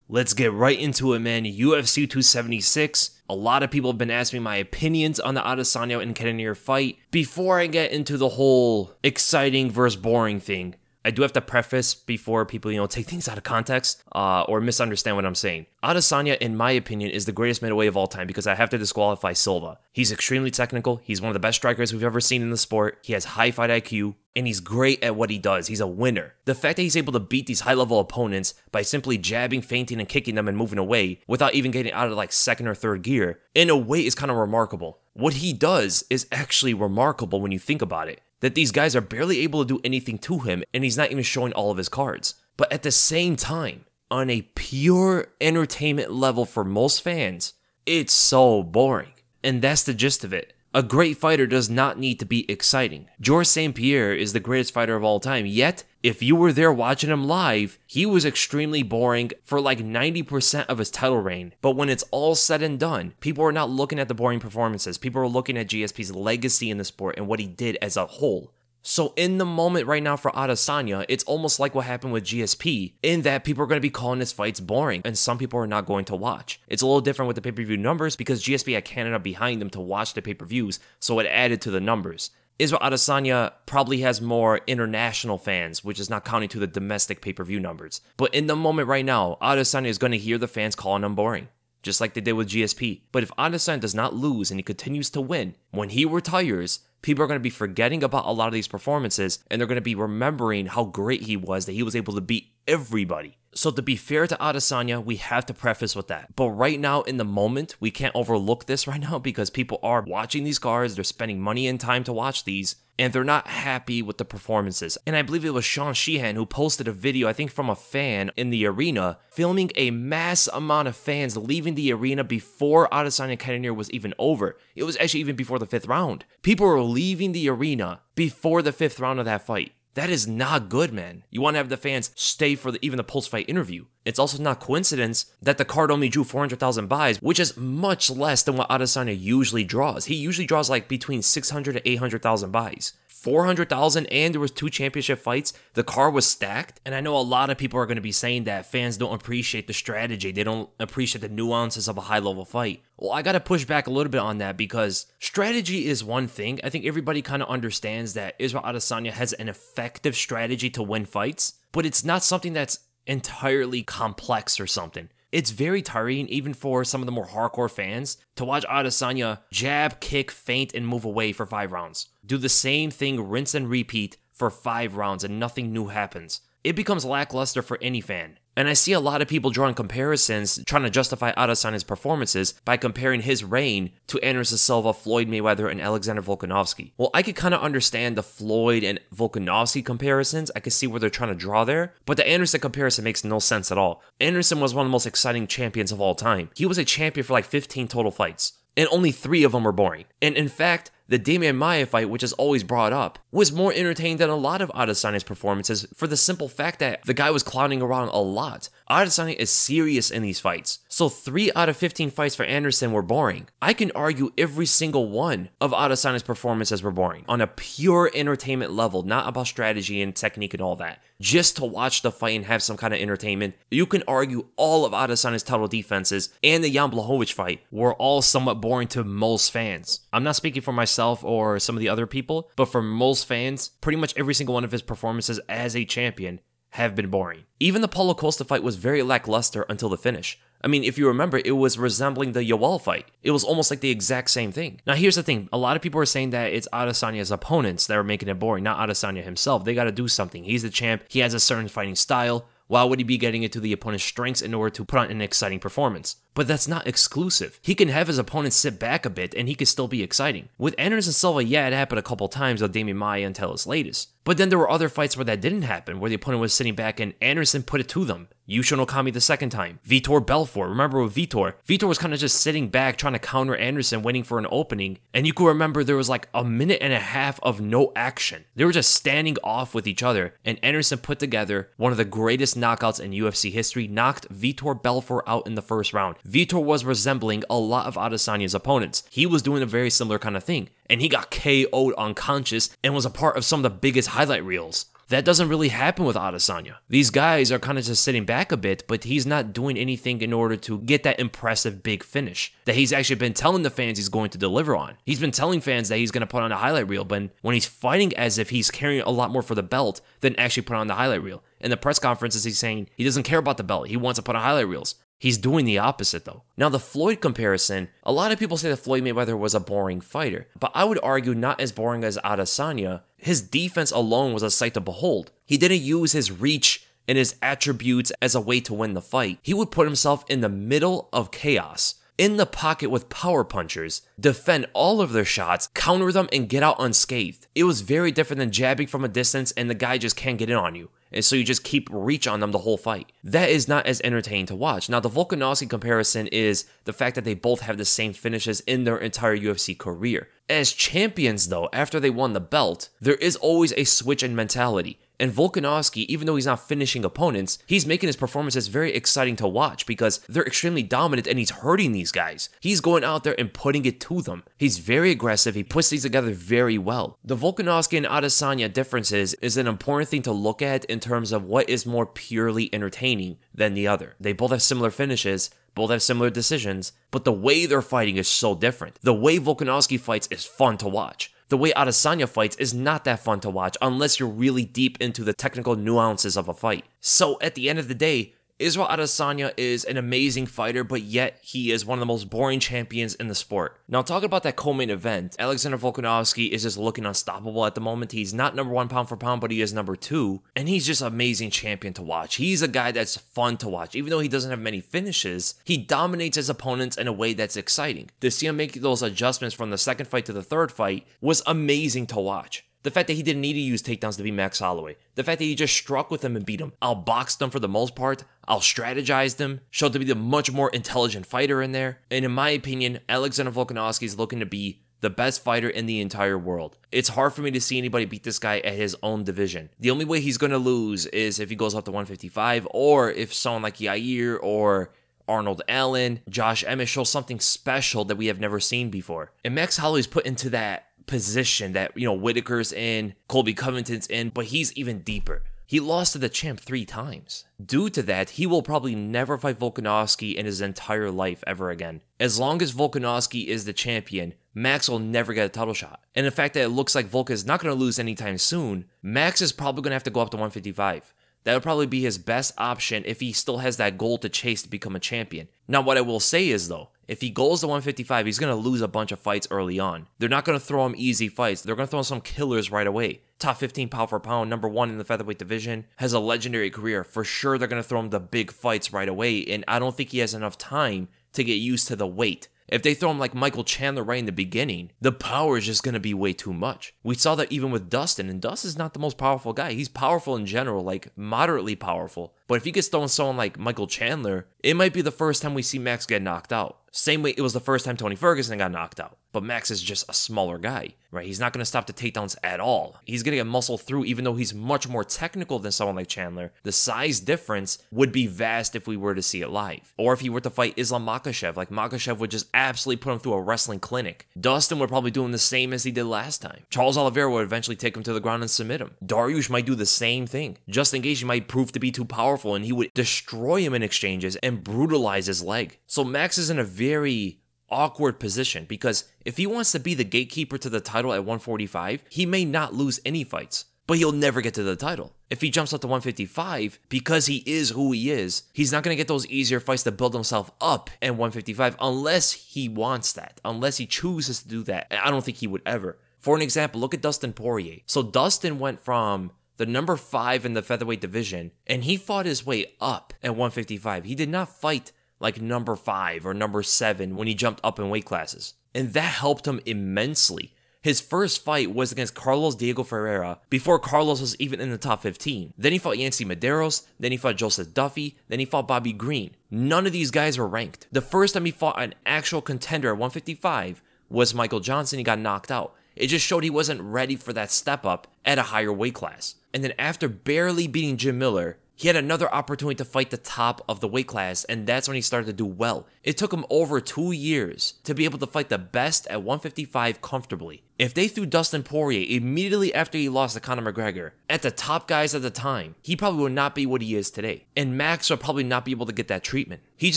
Let's get right into it, man. UFC 276. A lot of people have been asking me my opinions on the Adesanya and Cannonier fight. Before I get into the whole exciting versus boring thing, I do have to preface before people, take things out of context or misunderstand what I'm saying. Adesanya, in my opinion, is the greatest middleweight of all time because I have to disqualify Silva. He's extremely technical. He's one of the best strikers we've ever seen in the sport. He has high fight IQ, and he's great at what he does. He's a winner. The fact that he's able to beat these high-level opponents by simply jabbing, feinting, and kicking them and moving away without even getting out of second or third gear, in a way is kind of remarkable. What he does is actually remarkable when you think about it. That these guys are barely able to do anything to him, and he's not even showing all of his cards. But at the same time, on a pure entertainment level for most fans, it's so boring. And that's the gist of it. A great fighter does not need to be exciting. Georges St-Pierre is the greatest fighter of all time, yet, if you were there watching him live, he was extremely boring for 90% of his title reign. But when it's all said and done, people are not looking at the boring performances. People are looking at GSP's legacy in the sport and what he did as a whole. So in the moment right now for Adesanya, it's almost like what happened with GSP, in that people are going to be calling his fights boring, and some people are not going to watch. It's a little different with the pay-per-view numbers because GSP had Canada behind them to watch the pay-per-views, so it added to the numbers. Israel Adesanya probably has more international fans, which is not counting to the domestic pay-per-view numbers. But in the moment right now, Adesanya is going to hear the fans calling him boring, just like they did with GSP. But if Adesanya does not lose and he continues to win, when he retires, people are going to be forgetting about a lot of these performances, and they're going to be remembering how great he was, that he was able to beat everybody. So to be fair to Adesanya, we have to preface with that. But right now, in the moment, we can't overlook this right now because people are watching these cards, they're spending money and time to watch these, and they're not happy with the performances. And I believe it was Sean Sheehan who posted a video, I think from a fan in the arena, filming a mass amount of fans leaving the arena before Adesanya and Cannonier was even over. It was actually even before the 5th round. People were leaving the arena before the 5th round of that fight. That is not good, man. You want to have the fans stay for even the post-fight interview. It's also not coincidence that the card only drew 400,000 buys, which is much less than what Adesanya usually draws. He usually draws between 600 to 800,000 buys. 400,000, and there was 2 championship fights. The card was stacked, and I know a lot of people are going to be saying that fans don't appreciate the strategy. They don't appreciate the nuances of a high-level fight. Well, I got to push back a little bit on that because strategy is one thing. I think everybody kind of understands that Israel Adesanya has an effective strategy to win fights, but it's not something that's entirely complex or something. It's very tiring, even for some of the more hardcore fans, to watch Adesanya jab, kick, feint, and move away for 5 rounds. Do the same thing, rinse and repeat for 5 rounds, and nothing new happens. It becomes lackluster for any fan. And I see a lot of people drawing comparisons, trying to justify Adesanya's performances by comparing his reign to Anderson Silva, Floyd Mayweather, and Alexander Volkanovski. Well, I could kind of understand the Floyd and Volkanovski comparisons. I could see where they're trying to draw there, but the Anderson comparison makes no sense at all. Anderson was one of the most exciting champions of all time. He was a champion for 15 total fights, and only 3 of them were boring. And in fact, the Damian Maia fight, which is always brought up, was more entertaining than a lot of Adesanya's performances for the simple fact that the guy was clowning around a lot. Adesanya is serious in these fights. So 3 out of 15 fights for Anderson were boring. I can argue every single one of Adesanya's performances were boring on a pure entertainment level, not about strategy and technique and all that. Just to watch the fight and have some kind of entertainment, you can argue all of Adesanya's title defenses and the Jan Blachowicz fight were all somewhat boring to most fans. I'm not speaking for myself or some of the other people, but for most fans, pretty much every single one of his performances as a champion have been boring. Even the Paulo Costa fight was very lackluster until the finish. I mean, if you remember, it was resembling the Yoel fight. It was almost like the exact same thing. Now, here's the thing. A lot of people are saying that it's Adesanya's opponents that are making it boring, not Adesanya himself. They got to do something. He's the champ. He has a certain fighting style. Why would he be getting into the opponent's strengths in order to put on an exciting performance? But that's not exclusive. He can have his opponent sit back a bit and he can still be exciting. With Anderson Silva, yeah, it happened a couple times with Damian Maia until his latest. But then there were other fights where that didn't happen, where the opponent was sitting back and Anderson put it to them. Yushin Okami the second time. Vitor Belfort. Remember with Vitor? Vitor was kind of just sitting back trying to counter Anderson, waiting for an opening. And you could remember there was a minute and a half of no action. They were just standing off with each other. And Anderson put together one of the greatest knockouts in UFC history, knocked Vitor Belfort out in the first round. Vitor was resembling a lot of Adesanya's opponents. He was doing a very similar kind of thing. And he got KO'd unconscious and was a part of some of the biggest highlight reels. That doesn't really happen with Adesanya. These guys are kind of just sitting back a bit, but he's not doing anything in order to get that impressive big finish that he's actually been telling the fans he's going to deliver on. He's been telling fans that he's going to put on a highlight reel, but when he's fighting as if he's carrying a lot more for the belt than actually put on the highlight reel. In the press conferences, he's saying he doesn't care about the belt. He wants to put on highlight reels. He's doing the opposite, though. Now, the Floyd comparison, a lot of people say that Floyd Mayweather was a boring fighter, but I would argue not as boring as Adesanya. His defense alone was a sight to behold. He didn't use his reach and his attributes as a way to win the fight. He would put himself in the middle of chaos, in the pocket with power punchers, defend all of their shots, counter them, and get out unscathed. It was very different than jabbing from a distance and the guy just can't get in on you. And so you just keep reach on them the whole fight. That is not as entertaining to watch. Now, the Volkanovski comparison is the fact that they both have the same finishes in their entire UFC career. As champions, though, after they won the belt, there is always a switch in mentality. And Volkanovski, even though he's not finishing opponents, he's making his performances very exciting to watch because they're extremely dominant and he's hurting these guys. He's going out there and putting it to them. He's very aggressive. He puts these together very well. The Volkanovski and Adesanya differences is an important thing to look at in terms of what is more purely entertaining than the other. They both have similar finishes, both have similar decisions, but the way they're fighting is so different. The way Volkanovski fights is fun to watch. The way Adesanya fights is not that fun to watch unless you're really deep into the technical nuances of a fight. So at the end of the day, Israel Adesanya is an amazing fighter, but yet he is one of the most boring champions in the sport. Now, talking about that co-main event, Alexander Volkanovski is just looking unstoppable at the moment. He's not number 1 pound for pound, but he is number 2, and he's just an amazing champion to watch. He's a guy that's fun to watch. Even though he doesn't have many finishes, he dominates his opponents in a way that's exciting. To see him make those adjustments from the second fight to the third fight was amazing to watch. The fact that he didn't need to use takedowns to beat Max Holloway. The fact that he just struck with him and beat him. Outboxed him for the most part. Out-strategized him. Showed to be the much more intelligent fighter in there. And in my opinion, Alexander Volkanovski is looking to be the best fighter in the entire world. It's hard for me to see anybody beat this guy at his own division. The only way he's going to lose is if he goes up to 155 or if someone like Yair or Arnold Allen, Josh Emmett shows something special that we have never seen before. And Max Holloway's put into that position that, Whitaker's in, Colby Covington's in, but he's even deeper. He lost to the champ 3 times. Due to that, he will probably never fight Volkanovski in his entire life ever again. As long as Volkanovski is the champion, Max will never get a title shot. And the fact that it looks like Volk is not going to lose anytime soon, Max is probably going to have to go up to 155. That would probably be his best option if he still has that goal to chase to become a champion. Now, what I will say is, though, if he goes to 155, he's going to lose a bunch of fights early on. They're not going to throw him easy fights. They're going to throw him some killers right away. Top 15 pound for pound, number 1 in the featherweight division, has a legendary career. For sure, they're going to throw him the big fights right away, and I don't think he has enough time to get used to the weight. If they throw him like Michael Chandler right in the beginning, the power is just going to be way too much. We saw that even with Dustin, and Dustin's not the most powerful guy. He's powerful in general, like moderately powerful. But if he gets thrown someone like Michael Chandler, it might be the first time we see Max get knocked out. Same way it was the first time Tony Ferguson got knocked out. But Max is just a smaller guy, right? He's not going to stop the takedowns at all. He's going to get muscle through, even though he's much more technical than someone like Chandler. The size difference would be vast if we were to see it live. Or if he were to fight Islam Makhachev, like Makhachev would just absolutely put him through a wrestling clinic. Dustin would probably do him the same as he did last time. Charles Oliveira would eventually take him to the ground and submit him. Dariush might do the same thing. Justin Gaethje might prove to be too powerful and he would destroy him in exchanges and brutalize his leg. So Max is in a very awkward position because if he wants to be the gatekeeper to the title at 145, he may not lose any fights, but he'll never get to the title. If he jumps up to 155, because he is who he is, he's not going to get those easier fights to build himself up at 155 unless he wants that, unless he chooses to do that. And I don't think he would ever. For an example, look at Dustin Poirier. So Dustin went from the number 5 in the featherweight division, and he fought his way up at 155. He did not fight like number 5 or number 7 when he jumped up in weight classes. And that helped him immensely. His first fight was against Carlos Diego Ferreira before Carlos was even in the top 15. Then he fought Yancy Medeiros, then he fought Joseph Duffy, then he fought Bobby Green. None of these guys were ranked. The first time he fought an actual contender at 155 was Michael Johnson. He got knocked out. It just showed he wasn't ready for that step up at a higher weight class. And then after barely beating Jim Miller, He had another opportunity to fight the top of the weight class, and that's when he started to do well. It took him over 2 years to be able to fight the best at 155 comfortably. If they threw Dustin Poirier immediately after he lost to Conor McGregor, at the top guys at the time, he probably would not be what he is today. And Max would probably not be able to get that treatment. He's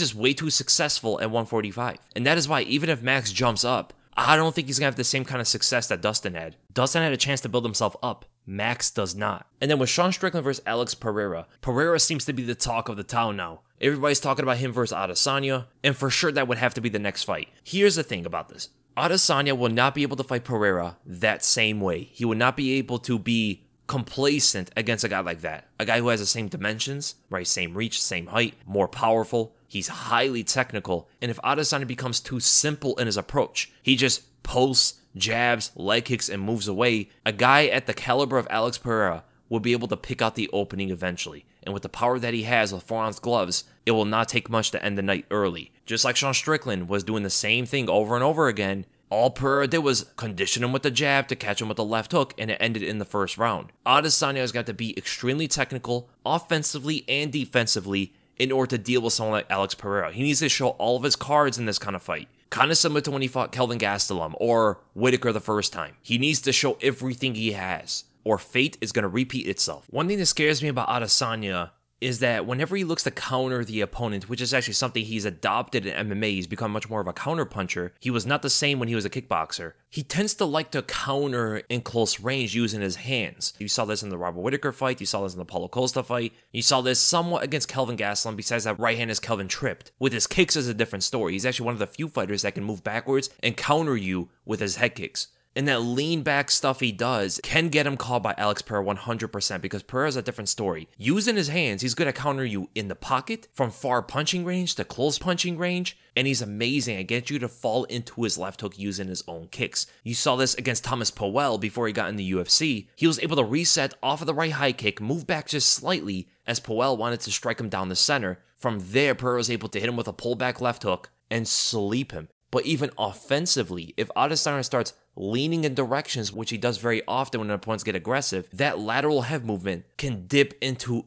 just way too successful at 145. And that is why even if Max jumps up, I don't think he's going to have the same kind of success that Dustin had. Dustin had a chance to build himself up. Max does not. And then with Sean Strickland versus Alex Pereira, Pereira seems to be the talk of the town now. Everybody's talking about him versus Adesanya, and for sure that would have to be the next fight. Here's the thing about this. Adesanya will not be able to fight Pereira that same way. He would not be able to be complacent against a guy like that. A guy who has the same dimensions, right? Same reach, same height, more powerful. He's highly technical. And if Adesanya becomes too simple in his approach, he just posts, jabs, leg kicks, and moves away, a guy at the caliber of Alex Pereira will be able to pick out the opening eventually. And with the power that he has with 4-ounce gloves, it will not take much to end the night early. Just like Sean Strickland was doing the same thing over and over again, all Pereira did was condition him with the jab to catch him with the left hook, and it ended in the first round. Adesanya has got to be extremely technical, offensively and defensively, in order to deal with someone like Alex Pereira. He needs to show all of his cards in this kind of fight. Kind of similar to when he fought Kelvin Gastelum or Whitaker the first time. He needs to show everything he has, or fate is going to repeat itself. One thing that scares me about Adesanya is that whenever he looks to counter the opponent, which is actually something he's adopted in MMA, he's become much more of a counter puncher. He was not the same when he was a kickboxer. He tends to like to counter in close range using his hands. You saw this in the Robert Whitaker fight. You saw this in the Paulo Costa fight. You saw this somewhat against Kelvin Gastelum. Besides that right hand is Kelvin tripped. With his kicks is a different story. He's actually one of the few fighters that can move backwards and counter you with his head kicks. And that lean back stuff he does can get him caught by Alex Pereira 100% because Pereira's a different story. Using his hands, he's good at countering you in the pocket, from far punching range to close punching range, and he's amazing at getting you to fall into his left hook using his own kicks. You saw this against Thomas Powell before he got in the UFC. He was able to reset off of the right high kick, move back just slightly as Powell wanted to strike him down the center. From there, Pereira was able to hit him with a pullback left hook and sleep him. But even offensively, if Adesanya starts leaning in directions, which he does very often when opponents get aggressive, that lateral head movement can dip into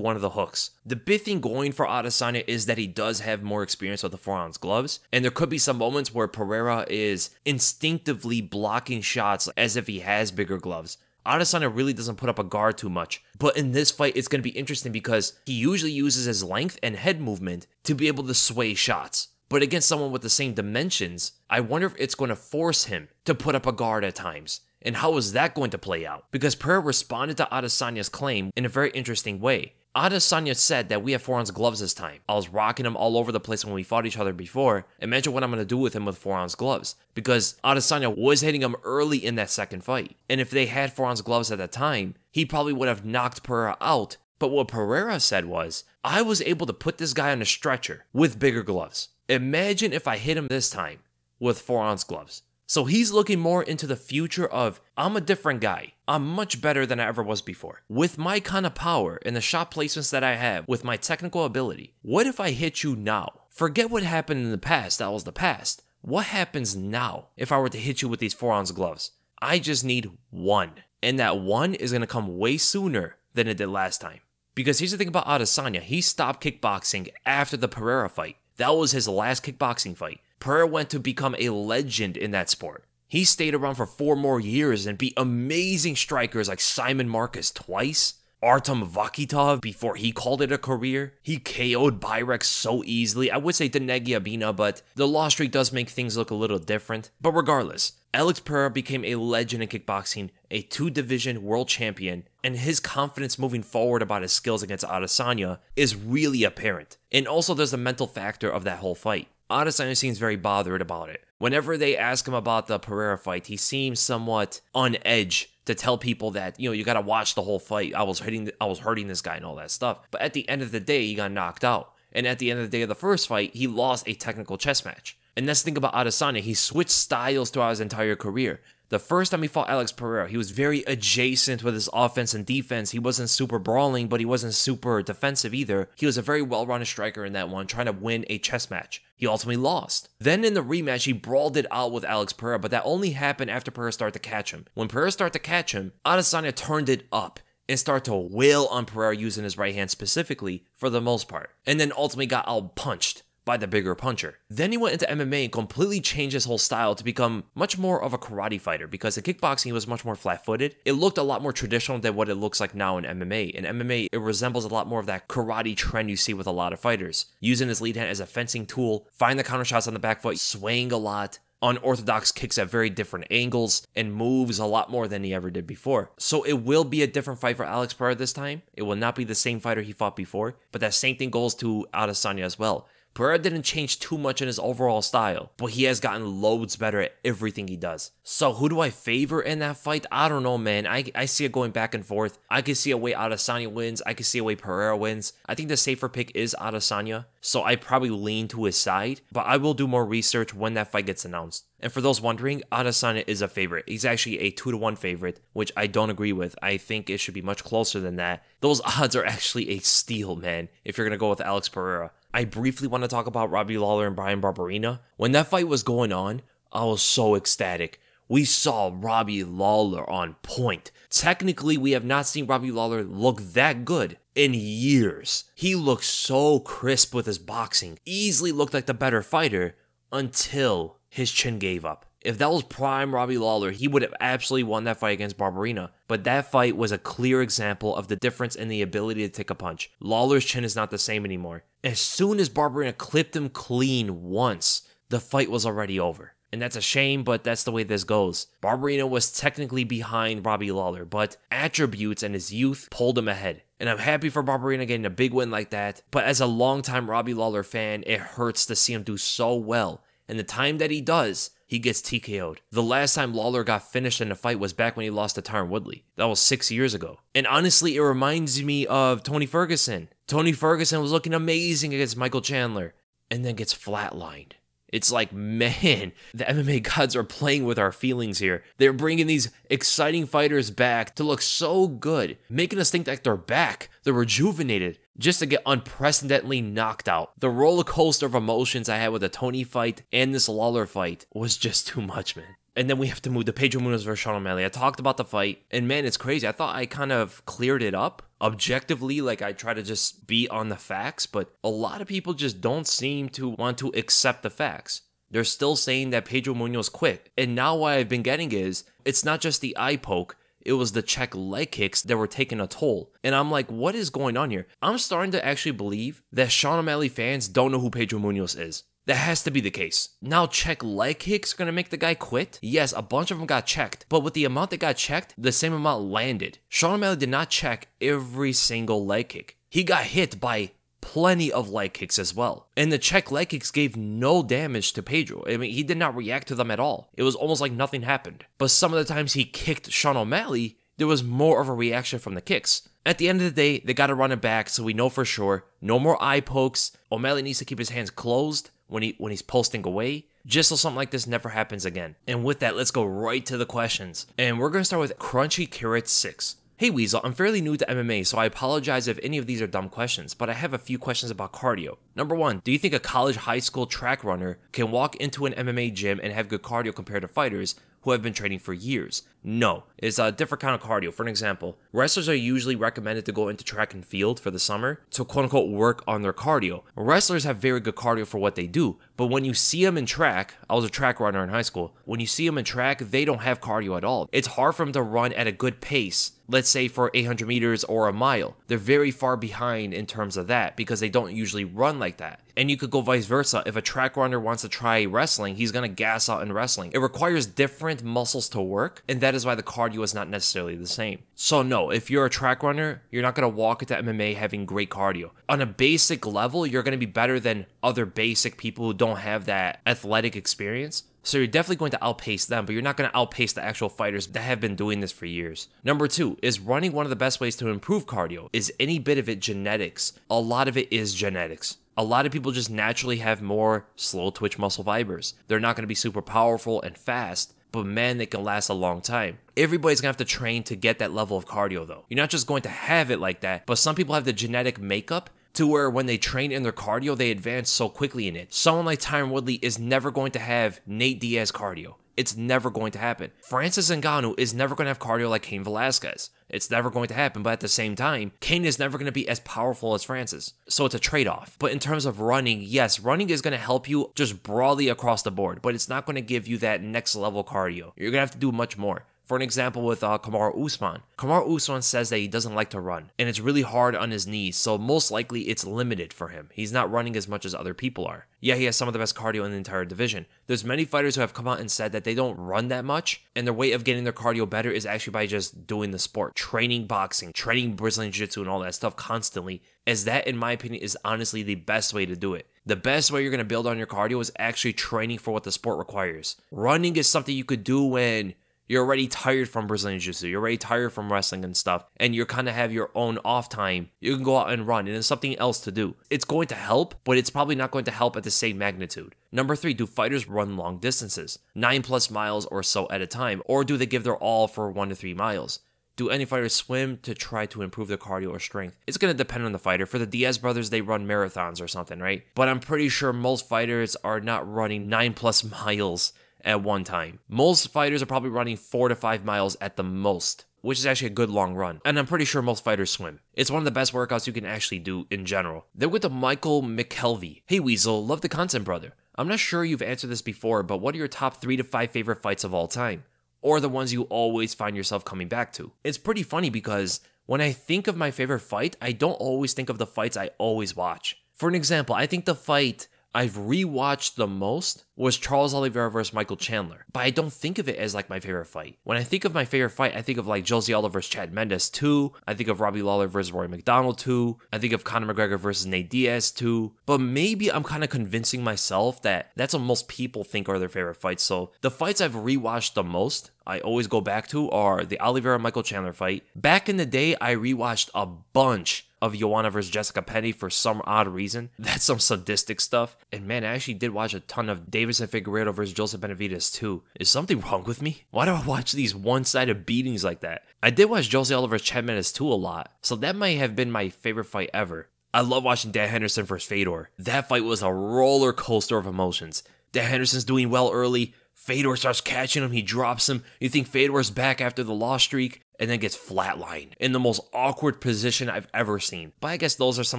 one of the hooks. The big thing going for Adesanya is that he does have more experience with the 4-ounce gloves, and there could be some moments where Pereira is instinctively blocking shots as if he has bigger gloves. Adesanya really doesn't put up a guard too much, but in this fight, it's going to be interesting because he usually uses his length and head movement to be able to sway shots. But against someone with the same dimensions, I wonder if it's going to force him to put up a guard at times. And how is that going to play out? Because Pereira responded to Adesanya's claim in a very interesting way. Adesanya said that we have 4-ounce gloves this time. I was rocking him all over the place when we fought each other before. Imagine what I'm going to do with him with 4-ounce gloves. Because Adesanya was hitting him early in that second fight. And if they had 4-ounce gloves at that time, he probably would have knocked Pereira out. But what Pereira said was, I was able to put this guy on a stretcher with bigger gloves. Imagine if I hit him this time with 4-ounce gloves. So he's looking more into the future of, I'm a different guy. I'm much better than I ever was before. With my kind of power and the shot placements that I have, with my technical ability, what if I hit you now? Forget what happened in the past. That was the past. What happens now if I were to hit you with these 4-ounce gloves? I just need one. And that one is going to come way sooner than it did last time. Because here's the thing about Adesanya. He stopped kickboxing after the Pereira fight. That was his last kickboxing fight. Pereira went to become a legend in that sport. He stayed around for 4 more years and beat amazing strikers like Simon Marcus twice, Artem Vakitov before he called it a career. He KO'd Byrex so easily. I would say Denegi Abina, but the loss streak does make things look a little different. But regardless, Alex Pereira became a legend in kickboxing, a 2-division world champion, and his confidence moving forward about his skills against Adesanya is really apparent. And also there's the mental factor of that whole fight. Adesanya seems very bothered about it. Whenever they ask him about the Pereira fight, he seems somewhat on edge to tell people that, you gotta watch the whole fight. I was hurting this guy and all that stuff. But at the end of the day, he got knocked out. And at the end of the day of the first fight, he lost a technical chess match. And that's the thing about Adesanya. He switched styles throughout his entire career. The first time he fought Alex Pereira, he was very adjacent with his offense and defense. He wasn't super brawling, but he wasn't super defensive either. He was a very well-rounded striker in that one, trying to win a chess match. He ultimately lost. Then in the rematch, he brawled it out with Alex Pereira, but that only happened after Pereira started to catch him. When Pereira started to catch him, Adesanya turned it up and start to wail on Pereira using his right hand specifically for the most part, and then ultimately got out-punched by the bigger puncher. Then he went into MMA and completely changed his whole style to become much more of a karate fighter, because in kickboxing he was much more flat-footed. It looked a lot more traditional than what it looks like now in MMA. In MMA, it resembles a lot more of that karate trend you see with a lot of fighters. Using his lead hand as a fencing tool, find the counter shots on the back foot, swaying a lot, unorthodox kicks at very different angles, and moves a lot more than he ever did before. So it will be a different fight for Alex Pereira this time. It will not be the same fighter he fought before, but that same thing goes to Adesanya as well. Pereira didn't change too much in his overall style, but he has gotten loads better at everything he does. So who do I favor in that fight? I don't know, man. I see it going back and forth. I can see a way Adesanya wins. I can see a way Pereira wins. I think the safer pick is Adesanya, so I probably lean to his side, but I will do more research when that fight gets announced. And for those wondering, Adesanya is a favorite. He's actually a 2-1 favorite, which I don't agree with. I think it should be much closer than that. Those odds are actually a steal, man, if you're going to go with Alex Pereira. I briefly want to talk about Robbie Lawler and Bryan Barberena. When that fight was going on, I was so ecstatic. We saw Robbie Lawler on point. Technically, we have not seen Robbie Lawler look that good in years. He looked so crisp with his boxing. Easily looked like the better fighter until his chin gave up. If that was prime Robbie Lawler, he would have absolutely won that fight against Barberena. But that fight was a clear example of the difference in the ability to take a punch. Lawler's chin is not the same anymore. As soon as Barberena clipped him clean once, the fight was already over. And that's a shame, but that's the way this goes. Barberena was technically behind Robbie Lawler, but attributes and his youth pulled him ahead. And I'm happy for Barberena getting a big win like that. But as a longtime Robbie Lawler fan, it hurts to see him do so well. And the time that he does, he gets TKO'd. The last time Lawler got finished in a fight was back when he lost to Tyron Woodley. That was 6 years ago. And honestly, it reminds me of Tony Ferguson. Tony Ferguson was looking amazing against Michael Chandler and then gets flatlined. It's like, man, the MMA gods are playing with our feelings here. They're bringing these exciting fighters back to look so good, making us think that they're back, they're rejuvenated, just to get unprecedentedly knocked out. The roller coaster of emotions I had with the Tony fight and this Lawler fight was just too much, man. And then we have to move to Pedro Munhoz versus Sean O'Malley. I talked about the fight, and man, it's crazy. I thought I kind of cleared it up objectively, like I try to just be on the facts, but a lot of people just don't seem to want to accept the facts. They're still saying that Pedro Munhoz quit. And now what I've been getting is, it's not just the eye poke, it was the check leg kicks that were taking a toll. And I'm like, what is going on here? I'm starting to actually believe that Sean O'Malley fans don't know who Pedro Munhoz is. That has to be the case. Now check leg kicks are going to make the guy quit? Yes, a bunch of them got checked, but with the amount that got checked, the same amount landed. Sean O'Malley did not check every single leg kick. He got hit by plenty of leg kicks as well. And the check leg kicks gave no damage to Pedro. I mean, he did not react to them at all. It was almost like nothing happened. But some of the times he kicked Sean O'Malley, there was more of a reaction from the kicks. At the end of the day, they got to run it back so we know for sure. No more eye pokes. O'Malley needs to keep his hands closed when he's posting away, just so something like this never happens again. And with that, let's go right to the questions. And we're going to start with Crunchy Carrot 6. Hey Weasel, I'm fairly new to MMA, so I apologize if any of these are dumb questions, but I have a few questions about cardio. Number 1, do you think a college high school track runner can walk into an MMA gym and have good cardio compared to fighters who have been training for years? No, it's a different kind of cardio. For an example, wrestlers are usually recommended to go into track and field for the summer to quote-unquote work on their cardio. Wrestlers have very good cardio for what they do, but when you see them in track, I was a track runner in high school, when you see them in track, they don't have cardio at all. It's hard for them to run at a good pace, let's say for 800 meters or a mile. They're very far behind in terms of that because they don't usually run like that. And you could go vice versa. If a track runner wants to try wrestling, he's going to gas out in wrestling. It requires different muscles to work, and that is why the cardio is not necessarily the same. So no, if you're a track runner, you're not going to walk into MMA having great cardio. On a basic level, you're going to be better than other basic people who don't have that athletic experience. So you're definitely going to outpace them, but you're not going to outpace the actual fighters that have been doing this for years. Number 2, is running one of the best ways to improve cardio? Is any bit of it genetics? A lot of it is genetics. A lot of people just naturally have more slow twitch muscle fibers. They're not going to be super powerful and fast, but man, they can last a long time. Everybody's going to have to train to get that level of cardio though. You're not just going to have it like that, but some people have the genetic makeup to where when they train in their cardio, they advance so quickly in it. Someone like Tyron Woodley is never going to have Nate Diaz cardio. It's never going to happen. Francis Ngannou is never going to have cardio like Cain Velasquez. It's never going to happen, but at the same time, Cain is never going to be as powerful as Francis. So it's a trade-off. But in terms of running, yes, running is going to help you just broadly across the board, but it's not going to give you that next level cardio. You're going to have to do much more. For an example with Kamaru Usman. Kamaru Usman says that he doesn't like to run, and it's really hard on his knees, so most likely it's limited for him. He's not running as much as other people are. Yeah, he has some of the best cardio in the entire division. There's many fighters who have come out and said that they don't run that much, and their way of getting their cardio better is actually by just doing the sport. Training boxing, training Brazilian Jiu-Jitsu and all that stuff constantly, as that, in my opinion, is honestly the best way to do it. The best way you're going to build on your cardio is actually training for what the sport requires. Running is something you could do when you're already tired from Brazilian Jiu-Jitsu, you're already tired from wrestling and stuff, and you kind of have your own off time. You can go out and run, and there's something else to do. It's going to help, but it's probably not going to help at the same magnitude. Number 3, do fighters run long distances, 9+ miles or so at a time, or do they give their all for 1 to 3 miles? Do any fighters swim to try to improve their cardio or strength? It's going to depend on the fighter. For the Diaz brothers, they run marathons or something, right? But I'm pretty sure most fighters are not running 9+ miles at one time. Most fighters are probably running 4 to 5 miles at the most, which is actually a good long run. And I'm pretty sure most fighters swim. It's one of the best workouts you can actually do in general. Then with the Michael McKelvey. Hey Weasel, love the content, brother. I'm not sure you've answered this before, but what are your top 3 to 5 favorite fights of all time? Or the ones you always find yourself coming back to? It's pretty funny because when I think of my favorite fight, I don't always think of the fights I always watch. For an example, I think the fight I've rewatched the most was Charles Oliveira versus Michael Chandler, but I don't think of it as like my favorite fight. When I think of my favorite fight, I think of like Jose Aldo versus Chad Mendes 2, I think of Robbie Lawler versus Rory McDonald 2, I think of Conor McGregor versus Nate Diaz 2, but maybe I'm kind of convincing myself that that's what most people think are their favorite fights. So the fights I've rewatched the most, I always go back to, are the Oliveira-Michael Chandler fight. Back in the day, I rewatched a bunch of Joanna versus Jessica Penne for some odd reason. That's some sadistic stuff. And man, I actually did watch a ton of Davison Figueiredo versus Joseph Benavidez too. Is something wrong with me? Why do I watch these one-sided beatings like that? I did watch Jose Aldo versus Chad Mendes too a lot, so that might have been my favorite fight ever. I love watching Dan Henderson versus Fedor. That fight was a roller coaster of emotions. Dan Henderson's doing well early. Fedor starts catching him, he drops him. You think Fedor's back after the loss streak, and then gets flatlined in the most awkward position I've ever seen. But I guess those are some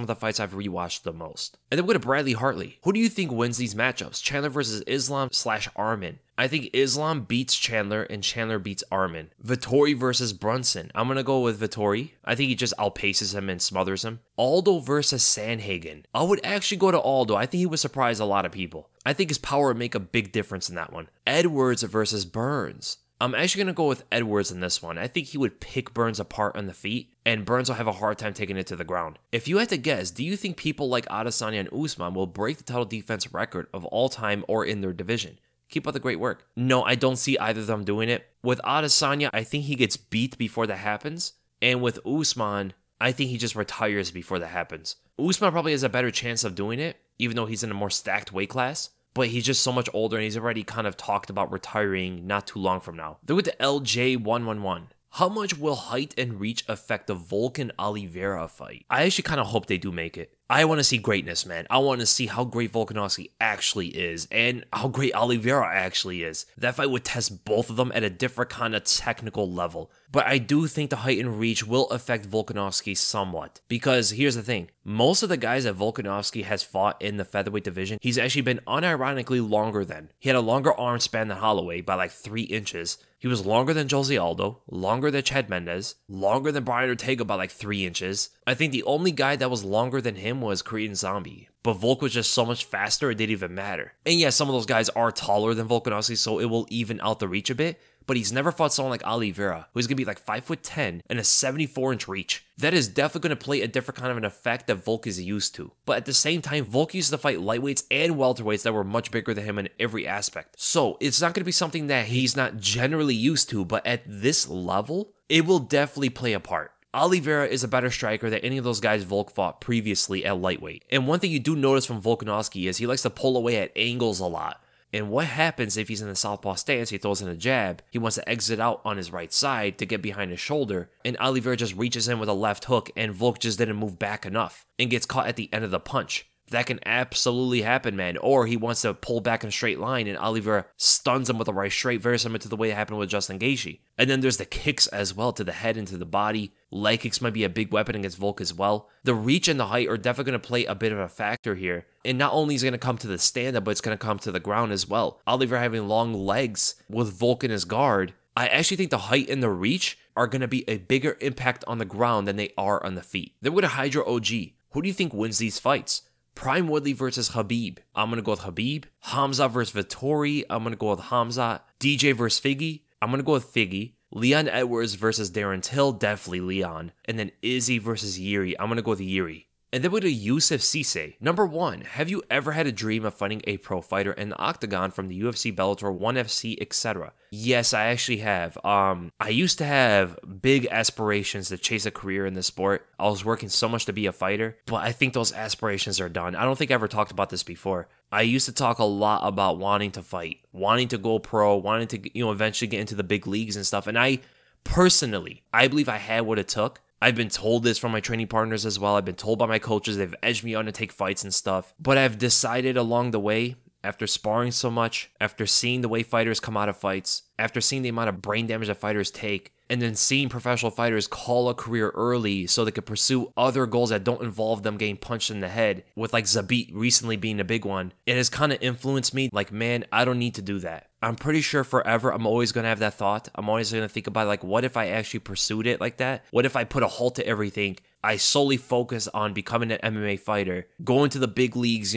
of the fights I've rewatched the most. And then we go to Bradley Hartley. Who do you think wins these matchups? Chandler versus Islam/Arman. I think Islam beats Chandler and Chandler beats Arman. Vettori versus Brunson. I'm going to go with Vettori. I think he just outpaces him and smothers him. Aldo versus Sandhagen. I would actually go to Aldo. I think he would surprise a lot of people. I think his power would make a big difference in that one. Edwards versus Burns. I'm actually going to go with Edwards in this one. I think he would pick Burns apart on the feet, and Burns will have a hard time taking it to the ground. If you had to guess, do you think people like Adesanya and Usman will break the title defense record of all time or in their division? Keep up the great work. No, I don't see either of them doing it. With Adesanya, I think he gets beat before that happens. And with Usman, I think he just retires before that happens. Usman probably has a better chance of doing it, even though he's in a more stacked weight class. But he's just so much older, and he's already kind of talked about retiring not too long from now. Then with the LJ111. How much will height and reach affect the Volkan Oliveira fight? I actually kind of hope they do make it. I want to see greatness, man. I want to see how great Volkanovski actually is and how great Oliveira actually is. That fight would test both of them at a different kind of technical level. But I do think the height and reach will affect Volkanovski somewhat. Because here's the thing. Most of the guys that Volkanovski has fought in the featherweight division, he's actually been unironically longer than. He had a longer arm span than Holloway by like 3 inches. He was longer than Jose Aldo, longer than Chad Mendes, longer than Bryan Ortega by like 3 inches. I think the only guy that was longer than him was Korean Zombie. But Volk was just so much faster, it didn't even matter. And yeah, some of those guys are taller than Volkanovski, so it will even out the reach a bit. But he's never fought someone like Oliveira, who's going to be like 5'10" and a 74-inch reach. That is definitely going to play a different kind of an effect that Volk is used to. But at the same time, Volk used to fight lightweights and welterweights that were much bigger than him in every aspect. So it's not going to be something that he's not generally used to, but at this level, it will definitely play a part. Oliveira is a better striker than any of those guys Volk fought previously at lightweight. And one thing you do notice from Volkanovski is he likes to pull away at angles a lot. And what happens if he's in the southpaw stance, he throws in a jab, he wants to exit out on his right side to get behind his shoulder, and Oliveira just reaches in with a left hook, and Volk just didn't move back enough, and gets caught at the end of the punch. That can absolutely happen, man. Or he wants to pull back in a straight line and Oliveira stuns him with a right straight, very similar to the way it happened with Justin Gaethje. And then there's the kicks as well, to the head and to the body. Leg kicks might be a big weapon against Volk as well. The reach and the height are definitely going to play a bit of a factor here. And not only is it going to come to the stand-up, but it's going to come to the ground as well. Oliveira having long legs with Volk in his guard. I actually think the height and the reach are going to be a bigger impact on the ground than they are on the feet. Then we're going to Hydra OG. Who do you think wins these fights? Prime Woodley versus Khabib. I'm going to go with Khabib. Hamza versus Vettori. I'm going to go with Hamza. DJ versus Figgy. I'm going to go with Figgy. Leon Edwards versus Darren Till. Definitely Leon. And then Izzy versus Yuri. I'm going to go with Yuri. And then we go to Yusuf Cisse. Number 1, have you ever had a dream of fighting a pro fighter in the octagon from the UFC, Bellator, 1FC, etc.? Yes, I actually have. I used to have big aspirations to chase a career in the sport. I was working so much to be a fighter, but I think those aspirations are done. I don't think I ever talked about this before. I used to talk a lot about wanting to fight, wanting to go pro, wanting to, eventually get into the big leagues and stuff. And I believe I had what it took. I've been told this from my training partners as well. I've been told by my coaches. They've edged me on to take fights and stuff. But I've decided along the way, after sparring so much, after seeing the way fighters come out of fights, after seeing the amount of brain damage that fighters take, and then seeing professional fighters call a career early so they could pursue other goals that don't involve them getting punched in the head, with like Zabit recently being a big one, it has kind of influenced me. Like, man, I don't need to do that. I'm pretty sure forever I'm always going to have that thought. I'm always going to think about, like, what if I actually pursued it like that? What if I put a halt to everything? I solely focus on becoming an MMA fighter, going to the big leagues,